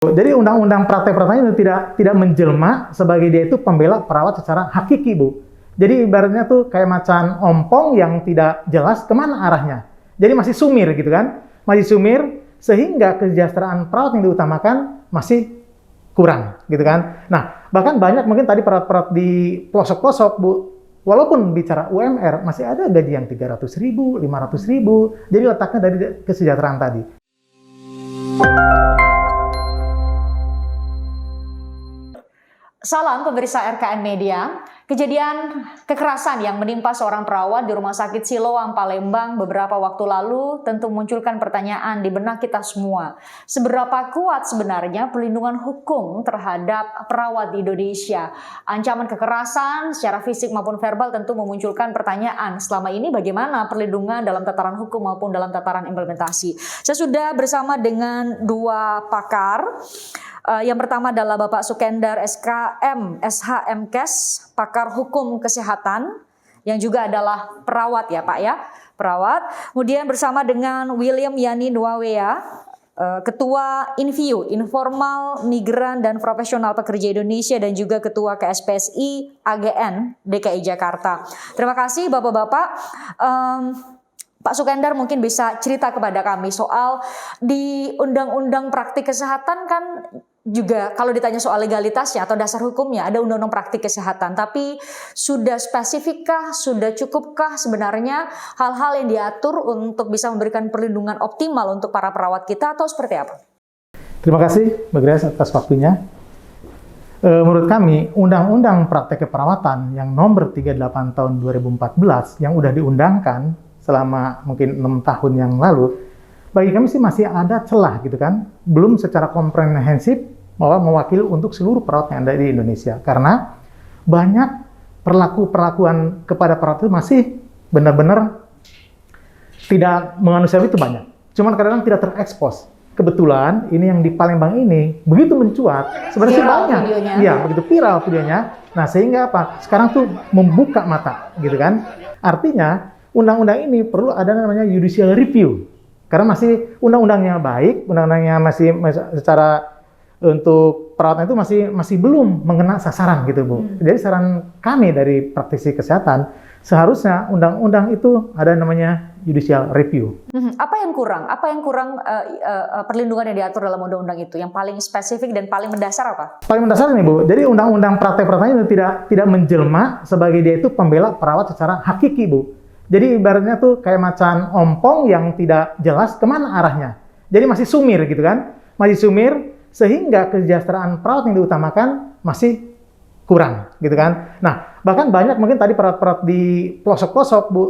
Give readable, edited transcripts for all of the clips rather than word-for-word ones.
Jadi undang-undang praktek perawatan itu tidak menjelma sebagai dia itu pembela perawat secara hakiki, Bu. Jadi ibaratnya tuh kayak macan ompong yang tidak jelas kemana arahnya. Jadi masih sumir gitu kan, masih sumir sehingga kesejahteraan perawat yang diutamakan masih kurang gitu kan. Nah, bahkan banyak mungkin tadi perawat-perawat di pelosok-pelosok, Bu, walaupun bicara UMR masih ada gaji yang 300.000, 500.000. Jadi letaknya dari kesejahteraan tadi. Salam pemirsa RKN Media. Kejadian kekerasan yang menimpa seorang perawat di Rumah Sakit Siloam, Palembang beberapa waktu lalu tentu memunculkan pertanyaan di benak kita semua. Seberapa kuat sebenarnya perlindungan hukum terhadap perawat di Indonesia? Ancaman kekerasan secara fisik maupun verbal tentu memunculkan pertanyaan. Selama ini bagaimana perlindungan dalam tataran hukum maupun dalam tataran implementasi? Saya sudah bersama dengan dua pakar. Yang pertama adalah Bapak Sukendar SKM, SHMKes, pakar hukum kesehatan, yang juga adalah perawat ya Pak ya, perawat. Kemudian bersama dengan William Yani Nuawea, Ketua Inviu, Informal Migran dan Profesional Pekerja Indonesia dan juga Ketua KSPSI AGN DKI Jakarta. Terima kasih Bapak-Bapak. Pak Sukendar mungkin bisa cerita kepada kami soal di Undang-Undang Praktik Kesehatan kan juga kalau ditanya soal legalitasnya atau dasar hukumnya ada Undang-Undang Praktik Kesehatan, tapi sudah spesifikkah, sudah cukupkah sebenarnya hal-hal yang diatur untuk bisa memberikan perlindungan optimal untuk para perawat kita atau seperti apa? Terima kasih Mbak Grace atas waktunya. Menurut kami Undang-Undang Praktek Keperawatan yang nomor 38 tahun 2014 yang udah diundangkan selama mungkin 6 tahun yang lalu, bagi kami sih masih ada celah gitu kan, belum secara komprehensif bahwa mewakili untuk seluruh perawat yang ada di Indonesia. Karena banyak perlakuan kepada perawat itu masih benar-benar tidak manusiawi itu banyak. Cuman kadang-kadang tidak terekspos. Kebetulan ini yang di Palembang ini begitu mencuat, sebenarnya banyak. Iya, begitu viral videonya. Nah, sehingga apa? Sekarang tuh membuka mata gitu kan. Artinya undang-undang ini perlu ada namanya judicial review. Karena masih undang-undangnya baik, undang-undangnya masih secara untuk perawatan itu masih belum mengena sasaran gitu Bu. Jadi saran kami dari praktisi kesehatan, seharusnya undang-undang itu ada namanya judicial review. Apa yang kurang? Apa yang kurang perlindungan yang diatur dalam undang-undang itu? Yang paling spesifik dan paling mendasar apa? Paling mendasar nih Bu, jadi undang-undang praktek perawatan itu tidak menjelma sebagai dia itu pembela perawat secara hakiki Bu. Jadi ibaratnya tuh kayak macan ompong yang tidak jelas kemana arahnya. Jadi masih sumir gitu kan, masih sumir sehingga kesejahteraan perawat yang diutamakan masih kurang gitu kan. Nah, bahkan banyak mungkin tadi perawat-perawat di pelosok-pelosok Bu,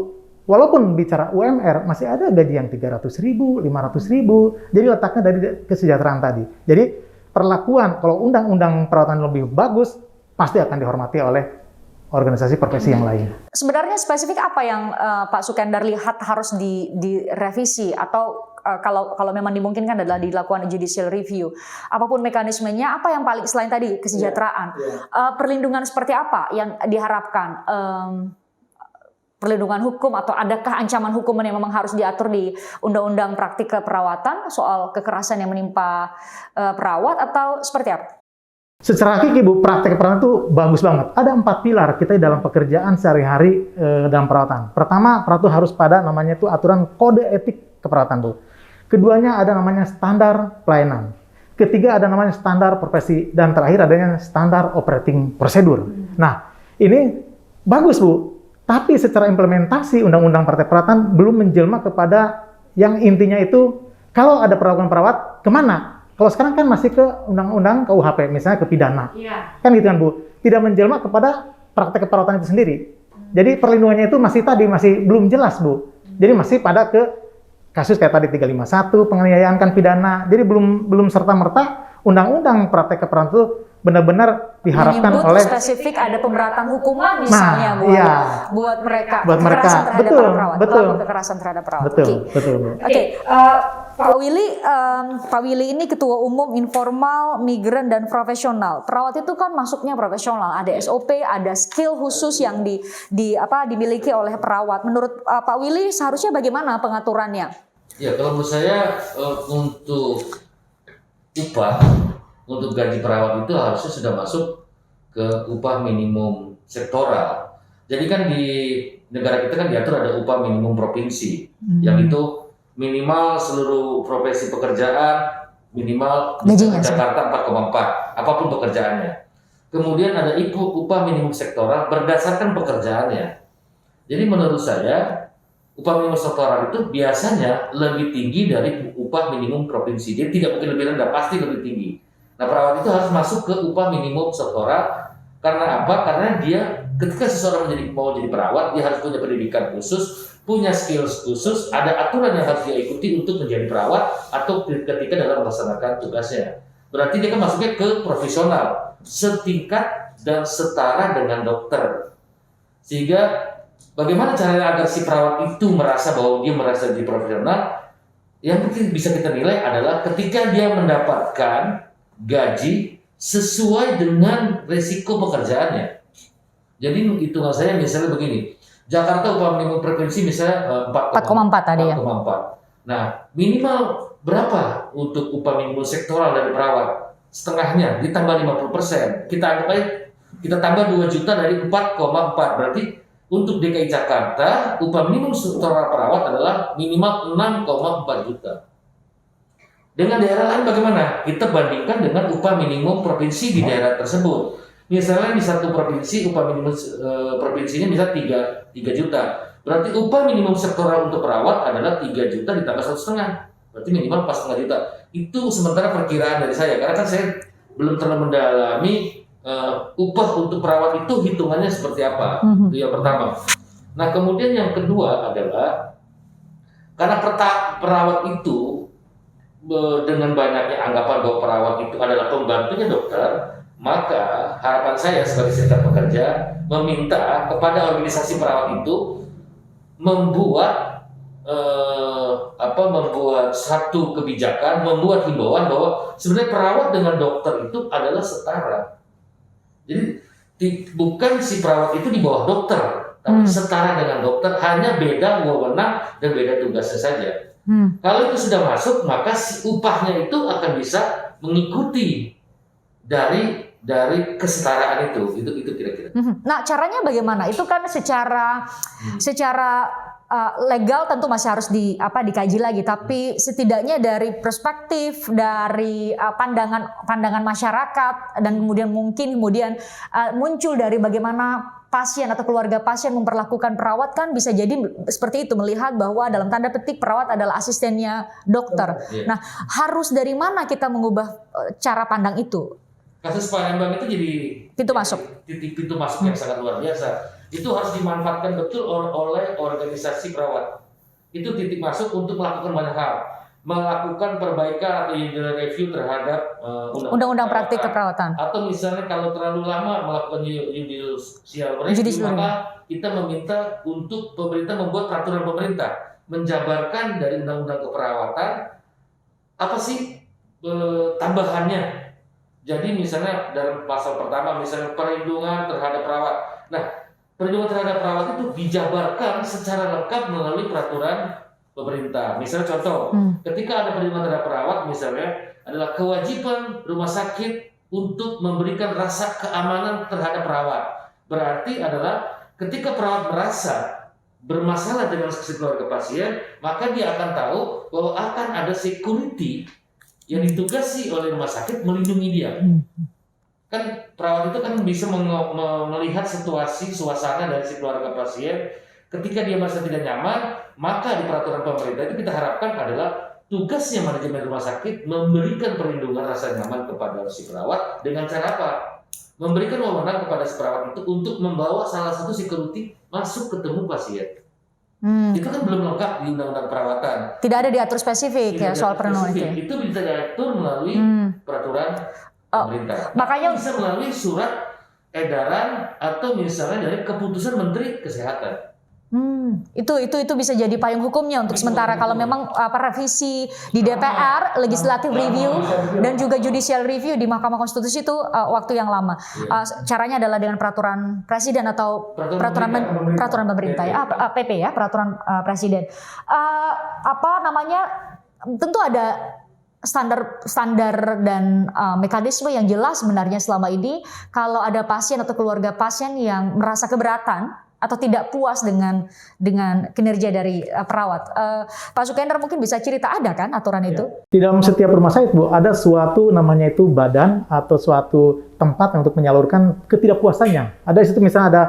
walaupun bicara UMR masih ada gaji yang 300.000, 500.000. Jadi letaknya dari kesejahteraan tadi. Jadi perlakuan kalau undang-undang perawatan lebih bagus pasti akan dihormati oleh organisasi profesi yang lain. Sebenarnya spesifik apa yang Pak Sukendar lihat harus direvisi atau kalau memang dimungkinkan adalah dilakukan judicial review. Apapun mekanismenya, apa yang paling selain tadi kesejahteraan, perlindungan seperti apa yang diharapkan? Perlindungan hukum atau adakah ancaman hukuman yang memang harus diatur di Undang-Undang Praktik Keperawatan soal kekerasan yang menimpa perawat atau seperti apa? Secara hakiki Bu, praktek keperawatan itu bagus banget. Ada 4 pilar kita dalam pekerjaan sehari-hari dalam perawatan. Pertama, perawat itu harus pada namanya itu aturan kode etik keperawatan Bu. Keduanya ada namanya standar pelayanan. Ketiga ada namanya standar profesi. Dan terakhir adanya standar operating prosedur. Nah, ini bagus Bu. Tapi secara implementasi Undang-Undang Praktek Keperawatan belum menjelma kepada yang intinya itu kalau ada perlakuan perawat kemana? Kalau sekarang kan masih ke Undang-Undang KUHP, misalnya ke pidana. Kan gitu kan Bu. Tidak menjelma kepada praktek keperawatan itu sendiri. Jadi perlindungannya itu masih belum jelas Bu. Jadi masih pada ke kasus kayak tadi 351, penganiayaan kan pidana. Jadi belum serta-merta Undang-Undang Praktek Keperawatan itu benar-benar diharapkan oleh spesifik ada pemberatan hukuman misalnya buat mereka betul, kekerasan terhadap perawat. Betul. Pak Willy ini Ketua Umum Informal Migran dan Profesional. Perawat itu kan masuknya profesional, ada SOP, ada skill khusus yang dimiliki oleh perawat. Menurut Pak Willy seharusnya bagaimana pengaturannya? Ya, kalau menurut saya untuk upah untuk gaji perawat itu harusnya sudah masuk ke upah minimum sektoral. Jadi kan di negara kita kan diatur ada upah minimum provinsi, yang itu minimal seluruh profesi pekerjaan minimal di Gajinya, Jakarta 4,4 apapun pekerjaannya. Kemudian ada upah minimum sektoral berdasarkan pekerjaannya. Jadi menurut saya upah minimum sektoral itu biasanya lebih tinggi dari upah minimum provinsi. Dia tidak mungkin lebih rendah, pasti lebih tinggi. Nah, perawat itu harus masuk ke upah minimum sektoral. Karena apa? Karena dia ketika seseorang mau jadi perawat, dia harus punya pendidikan khusus, punya skills khusus, ada aturan yang harus dia ikuti untuk menjadi perawat atau ketika dalam melaksanakan tugasnya. Berarti dia kan masuknya ke profesional, setingkat dan setara dengan dokter. Sehingga bagaimana caranya agar si perawat itu merasa bahwa dia merasa jadi profesional? Yang mungkin bisa kita nilai adalah ketika dia mendapatkan gaji sesuai dengan resiko pekerjaannya. Jadi hitungan saya misalnya begini, Jakarta upah minimum provinsi misalnya 4,4 tadi ya. 4,4. Nah, minimal berapa untuk upah minimum sektoral dari perawat? Setengahnya, ditambah 50%. Kita anggap aja, kita tambah 2 juta dari 4,4. Berarti untuk DKI Jakarta, upah minimum sektoral perawat adalah minimal 6,4 juta. Dengan daerah lain bagaimana? Kita bandingkan dengan upah minimum provinsi di daerah tersebut. Misalnya di satu provinsi upah minimum provinsinya bisa 3 juta. Berarti upah minimum sektoral untuk perawat adalah 3 juta ditambah 1,5. Berarti minimal 4,5 juta. Itu sementara perkiraan dari saya. Karena kan saya belum terlalu mendalami upah untuk perawat itu hitungannya seperti apa. Itu yang pertama. Nah, kemudian yang kedua adalah karena perawat itu dengan banyaknya anggapan bahwa perawat itu adalah pembantunya dokter, maka harapan saya sebagai serikat pekerja meminta kepada organisasi perawat itu membuat membuat satu kebijakan, membuat himbauan bahwa sebenarnya perawat dengan dokter itu adalah setara. Jadi bukan si perawat itu di bawah dokter, tapi setara dengan dokter, hanya beda wewenang dan beda tugasnya saja. Kalau itu sudah masuk, maka si upahnya itu akan bisa mengikuti dari kesetaraan itu kira-kira. Nah, caranya bagaimana? Itu kan secara legal tentu masih harus dikaji lagi, tapi setidaknya dari perspektif dari pandangan masyarakat dan kemudian muncul dari bagaimana pasien atau keluarga pasien memperlakukan perawat, kan bisa jadi seperti itu, melihat bahwa dalam tanda petik perawat adalah asistennya dokter. Nah, harus dari mana kita mengubah cara pandang itu? Kasus Palembang itu jadi pintu masuk yang sangat luar biasa. Itu harus dimanfaatkan betul oleh organisasi perawat. Itu titik masuk untuk melakukan banyak hal, melakukan perbaikan atau judicial review terhadap undang-undang praktik keperawatan. Atau misalnya kalau terlalu lama melakukan judicial review, maka kita meminta untuk pemerintah membuat peraturan pemerintah menjabarkan dari undang-undang keperawatan apa sih tambahannya. Jadi misalnya dalam pasal pertama misalnya perlindungan terhadap perawat. Nah, perlindungan terhadap perawat itu dijabarkan secara lengkap melalui peraturan pemerintah. Misalnya contoh, ketika ada perlindungan terhadap perawat misalnya adalah kewajiban rumah sakit untuk memberikan rasa keamanan terhadap perawat. Berarti adalah ketika perawat merasa bermasalah dengan keluarga pasien, maka dia akan tahu bahwa akan ada security yang ditugasi oleh rumah sakit melindungi dia. Kan perawat itu kan bisa melihat situasi, suasana dari si keluarga pasien. Ketika dia merasa tidak nyaman, maka di peraturan pemerintah itu kita harapkan adalah tugasnya manajemen rumah sakit memberikan perlindungan rasa nyaman kepada si perawat dengan cara apa? Memberikan wewenang kepada si perawat itu untuk membawa salah satu security masuk ketemu pasien. Itu kan belum lengkap di undang-undang perawatan. Tidak ada diatur spesifik ya soal perlindungan itu. Itu bisa diatur melalui peraturan pemerintah. Makanya bisa melalui surat edaran atau misalnya dari keputusan Menteri Kesehatan. Itu bisa jadi payung hukumnya untuk sementara kalau memang revisi di DPR, legislative review dan juga judicial review di Mahkamah Konstitusi itu waktu yang lama. Caranya adalah dengan peraturan presiden atau peraturan pemerintah ya, PP ya, peraturan presiden. Tentu ada standar dan mekanisme yang jelas sebenarnya selama ini kalau ada pasien atau keluarga pasien yang merasa keberatan atau tidak puas dengan kinerja dari perawat. Pak Sukender mungkin bisa cerita, ada kan aturan itu? Di dalam setiap rumah sakit, Bu, ada suatu namanya itu badan atau suatu tempat untuk menyalurkan ketidakpuasannya. Ada di situ misalnya ada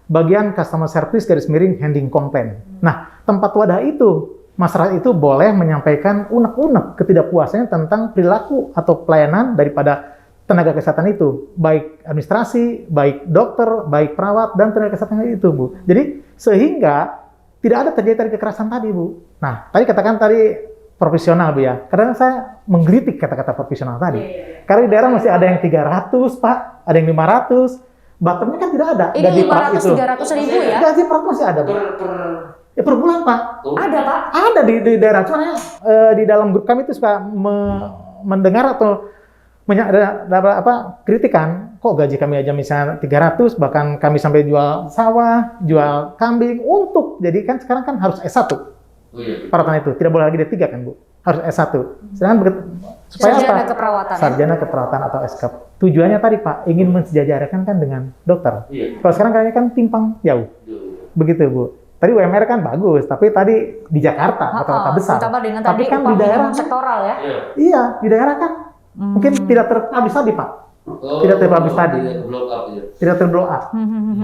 bagian customer service _handling complaint. Nah, tempat wadah itu, masyarakat itu boleh menyampaikan unek-unek ketidakpuasannya tentang perilaku atau pelayanan daripada tenaga kesehatan itu, baik administrasi, baik dokter, baik perawat, dan tenaga kesehatan itu, Bu. Jadi, sehingga tidak ada terjadi tadi kekerasan tadi, Bu. Nah, tadi katakan tadi profesional, Bu, ya. Kadang saya menggelitik kata-kata profesional tadi. Karena di daerah masih ada yang 300, Pak, ada yang 500, bottomnya kan tidak ada. Ini 500-300 ribu ya? Gaji perawat masih ada, Bu. Per bulan, Pak. Ada, Pak? Ada di daerah. Cuma di dalam grup kami itu suka mendengar atau ada kritikan, kok gaji kami aja misalnya 300, bahkan kami sampai jual sawah, jual kambing untuk, jadi kan sekarang kan harus S1. Perawatan itu, tidak boleh lagi D3 kan, Bu. Harus S1. Sedangkan supaya Sarjana apa? keperawatan. Sarjana keperawatan atau SKP. Tujuannya tadi, Pak, ingin mensejajarkan kan dengan dokter. Kalau sekarang kayaknya kan timpang jauh. Begitu, Bu. Tadi UMR kan bagus, tapi tadi di Jakarta rata-rata besar. Dengan tapi tadi kan di daerah sektoral ya? Iya, di daerah kan mungkin tidak terhabis tadi, Pak. Tidak terhabis tadi. Tidak terblow up.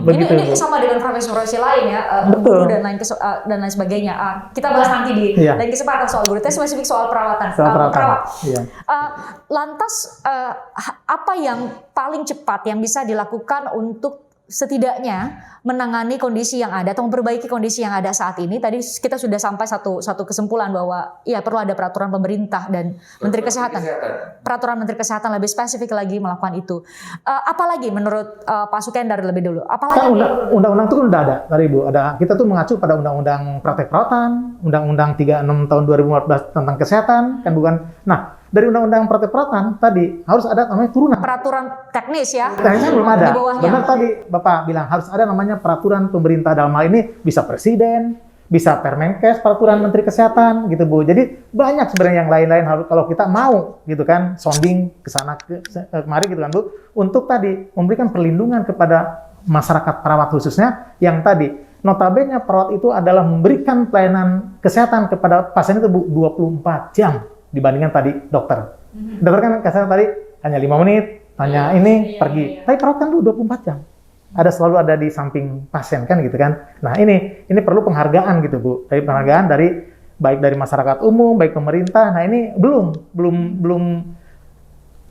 Begitu, ini sama dengan profesi-profesi lain ya, betul. guru dan lain sebagainya. Kita bahas nanti di lain kesempatan soal guru. Tapi spesifik soal perawatan. Perawat. Iya. Lantas apa yang paling cepat yang bisa dilakukan untuk setidaknya menangani kondisi yang ada atau memperbaiki kondisi yang ada saat ini? Tadi kita sudah sampai satu kesimpulan bahwa ya perlu ada peraturan pemerintah dan Menteri Kesehatan. Peraturan Menteri Kesehatan lebih spesifik lagi melakukan itu. Apalagi menurut Pak Sukender lebih dulu? Apalagi? Kan undang-undang itu kan udah ada dari Bu. Kita tuh mengacu pada Undang-Undang Praktek Perawatan, Undang-Undang 36 tahun 2014 tentang kesehatan, kan bukan? Nah, dari Undang-Undang Praktek Perawatan tadi harus ada namanya turunan. Peraturan teknis ya? Teknisnya belum ada. Di bawahnya. Benar tadi Bapak bilang harus ada namanya peraturan pemerintah, dalam hal ini bisa presiden, bisa Permenkes, peraturan Menteri Kesehatan gitu, Bu. Jadi banyak sebenarnya yang lain-lain harus kalau kita mau gitu kan sounding ke sana kemari gitu kan, Bu, untuk tadi memberikan perlindungan kepada masyarakat perawat khususnya yang tadi notabene perawat itu adalah memberikan pelayanan kesehatan kepada pasien itu, Bu, 24 jam dibandingkan tadi dokter. Dokter kan kesehatan tadi hanya 5 menit, tanya ini pergi. Tapi perawat kan, Bu, 24 jam. Selalu ada di samping pasien kan gitu kan. Nah, ini perlu penghargaan gitu, Bu. Dari penghargaan baik dari masyarakat umum, baik pemerintah. Nah, ini belum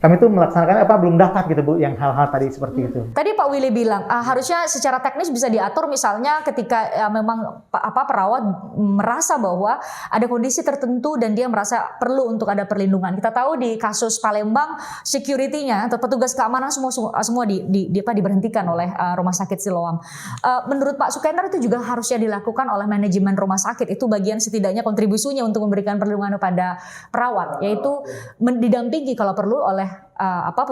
kami tuh melaksanakan belum dapat gitu, Bu, yang hal-hal tadi seperti itu. Tadi Pak Willy bilang harusnya secara teknis bisa diatur misalnya ketika memang perawat merasa bahwa ada kondisi tertentu dan dia merasa perlu untuk ada perlindungan. Kita tahu di kasus Palembang security-nya atau petugas keamanan semua diberhentikan oleh Rumah Sakit Siloam. Menurut Pak Sukender itu juga harusnya dilakukan oleh manajemen rumah sakit. Itu bagian setidaknya kontribusinya untuk memberikan perlindungan kepada perawat, yaitu didampingi kalau perlu oleh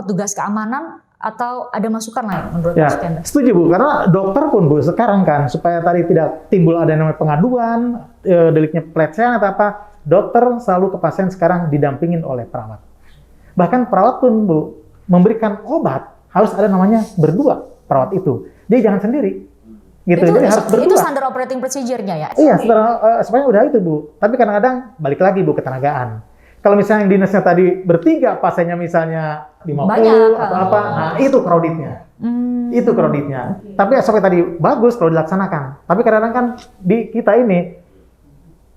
petugas keamanan atau ada masukan lain menurut Pak Sukender? Setuju, Bu, karena dokter pun, Bu, sekarang kan supaya tadi tidak timbul ada namanya pengaduan, deliknya pelecehan atau apa, dokter selalu ke pasien sekarang didampingin oleh perawat. Bahkan perawat pun, Bu, memberikan obat harus ada namanya berdua perawat itu. Jadi jangan sendiri. Gitu. Jadi harus berdua. Itu standar operating procedure-nya ya? Iya, sebenarnya udah itu, Bu. Tapi kadang-kadang balik lagi, Bu, ketenagaan. Kalau misalnya yang dinasnya tadi bertiga, pasiennya misalnya 50 banyak, atau apa, nah itu crowded-nya. Itu crowded-nya. Tapi SOP tadi bagus kalau dilaksanakan. Tapi kadang-kadang kan di kita ini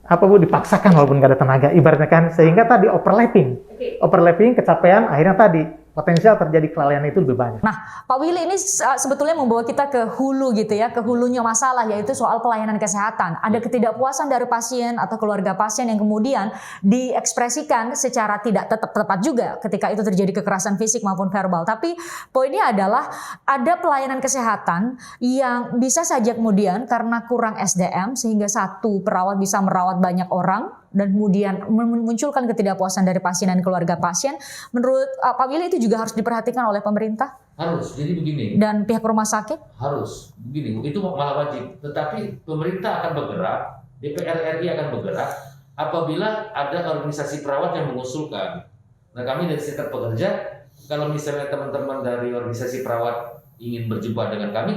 Bu, dipaksakan walaupun nggak ada tenaga, ibaratnya kan, sehingga tadi overlapping, kecapean, akhirnya tadi potensial terjadi kelalaian itu lebih banyak. Nah, Pak Willy ini sebetulnya membawa kita ke hulu gitu ya, ke hulunya masalah, yaitu soal pelayanan kesehatan. Ada ketidakpuasan dari pasien atau keluarga pasien yang kemudian diekspresikan secara tidak tepat juga ketika itu terjadi kekerasan fisik maupun verbal. Tapi poinnya adalah ada pelayanan kesehatan yang bisa saja kemudian karena kurang SDM sehingga satu perawat bisa merawat banyak orang dan kemudian memunculkan ketidakpuasan dari pasien dan keluarga pasien. Menurut Pak Willy itu juga harus diperhatikan oleh pemerintah? Harus, jadi begini. Dan pihak rumah sakit? Harus, begini, itu malah wajib. Tetapi pemerintah akan bergerak, DPR RI akan bergerak apabila ada organisasi perawat yang mengusulkan Nah, kami dari Serikat Pekerja, kalau misalnya teman-teman dari organisasi perawat ingin berjumpa dengan kami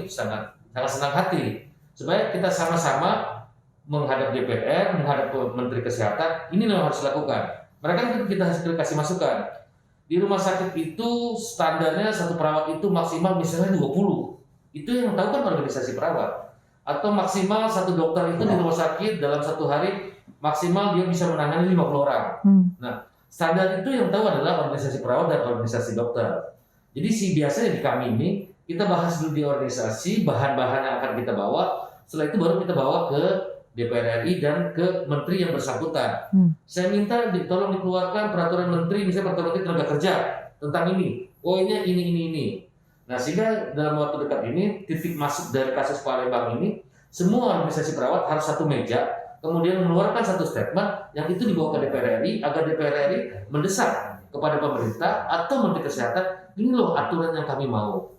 sangat senang hati supaya kita sama-sama menghadap DPR, menghadap Menteri Kesehatan. Ini yang harus dilakukan. Mereka kan kita kasih masukan. Di rumah sakit itu standarnya satu perawat itu maksimal misalnya 20. Itu yang tahu kan organisasi perawat. Atau maksimal satu dokter itu di rumah sakit dalam satu hari maksimal dia bisa menangani 50 orang. Nah, standar itu yang tahu adalah organisasi perawat dan organisasi dokter. Jadi biasanya di kami ini kita bahas dulu di organisasi bahan-bahan yang akan kita bawa. Setelah itu baru kita bawa ke DPR RI dan ke menteri yang bersangkutan. Saya minta tolong dikeluarkan peraturan menteri, misalnya peraturan menteri tenaga kerja tentang ini. Oh ini. Nah, sehingga dalam waktu dekat ini titik masuk dari kasus Palembang ini semua organisasi perawat harus satu meja, kemudian mengeluarkan satu statement yang itu dibawa ke DPR RI agar DPR RI mendesak kepada pemerintah atau Menteri Kesehatan, ini loh aturan yang kami mau.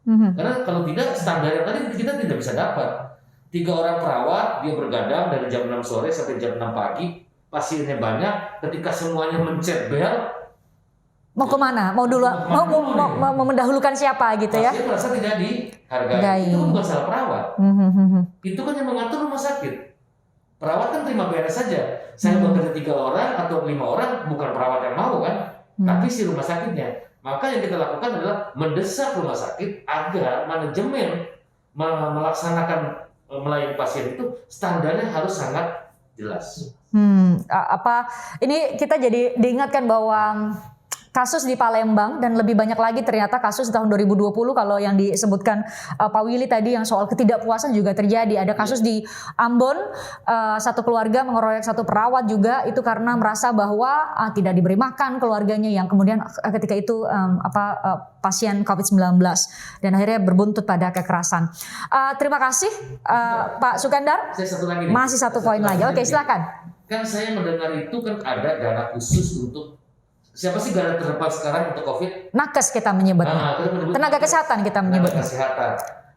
Karena kalau tidak, standar yang tadi kita tidak bisa dapat. 3 orang perawat dia bergadang dari jam 6 sore sampai jam 6 pagi, pasiennya banyak, ketika semuanya mencet bel, mau kemana? Mau mendahulukan siapa gitu ya? Pasien merasa tidak dihargai. Itu bukan salah perawat. Itu kan yang mengatur rumah sakit. Perawat kan terima beres saja. Saya bekerja 3 orang atau 5 orang, bukan perawat yang mau kan, tapi si rumah sakitnya. Maka yang kita lakukan adalah mendesak rumah sakit agar manajemen melaksanakan melayani pasien itu standarnya harus sangat jelas. Ini kita jadi diingatkan bahwa kasus di Palembang dan lebih banyak lagi ternyata kasus di tahun 2020 kalau yang disebutkan Pak Willy tadi yang soal ketidakpuasan juga terjadi. Ada kasus di Ambon, satu keluarga mengeroyok satu perawat juga itu karena merasa bahwa tidak diberi makan keluarganya yang kemudian ketika itu pasien COVID-19 dan akhirnya berbuntut pada kekerasan. Terima kasih Pak Sukendar. Saya satu lagi nih. Masih satu poin lagi. Oke, silakan. Kan saya mendengar itu kan ada dana khusus untuk siapa sih garda terdepan sekarang untuk COVID? Nakes kita menyebutnya. Tenaga kesehatan kita menyebutnya. Tenaga kesehatan.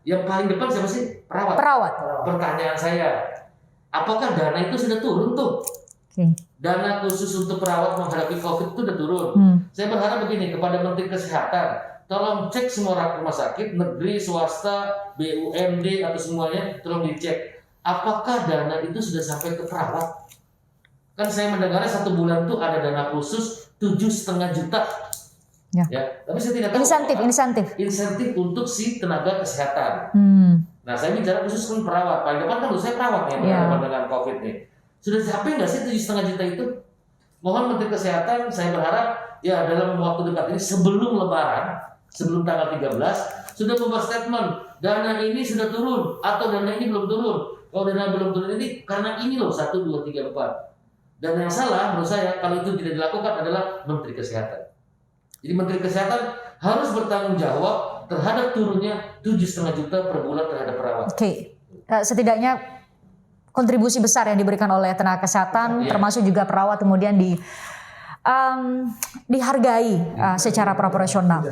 Yang paling depan siapa sih? Perawat. Perawat. Pertanyaan saya, apakah dana itu sudah turun tuh? Dana khusus untuk perawat menghadapi COVID itu sudah turun. Saya berharap begini kepada Menteri Kesehatan, tolong cek semua rumah sakit, negeri, swasta, BUMD atau semuanya, tolong dicek. Apakah dana itu sudah sampai ke perawat? Kan saya mendengarnya 1 bulan tuh ada dana khusus 7,5 juta. Ya, tapi saya tidak tahu. Insentif untuk si tenaga kesehatan. Nah, saya bicara khusus kan perawat. Paling depan kan saya perawat nih berhadapan dengan COVID nih. Sudah sampai nggak sih 7,5 juta itu? Mohon Menteri Kesehatan, saya berharap ya dalam waktu dekat ini sebelum Lebaran, sebelum tanggal 13 sudah membuat statement dana ini sudah turun atau dana ini belum turun. Kalau dana belum turun ini karena ini loh 1, 2, 3, 4. Dan yang salah menurut saya kalau itu tidak dilakukan adalah Menteri Kesehatan. Jadi Menteri Kesehatan harus bertanggung jawab terhadap turunnya 7,5 juta per bulan terhadap perawat. Setidaknya kontribusi besar yang diberikan oleh tenaga kesehatan, termasuk juga perawat kemudian dihargai secara proporsional.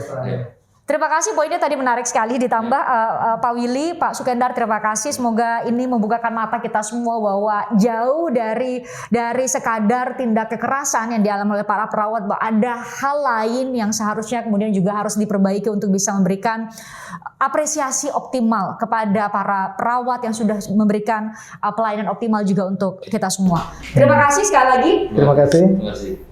Terima kasih, poinnya tadi menarik sekali, ditambah Pak Willy, Pak Sukendar, terima kasih. Semoga ini membukakan mata kita semua bahwa jauh dari sekadar tindak kekerasan yang dialami oleh para perawat, bahwa ada hal lain yang seharusnya kemudian juga harus diperbaiki untuk bisa memberikan apresiasi optimal kepada para perawat yang sudah memberikan pelayanan optimal juga untuk kita semua. Terima kasih sekali lagi. Terima kasih. Terima kasih.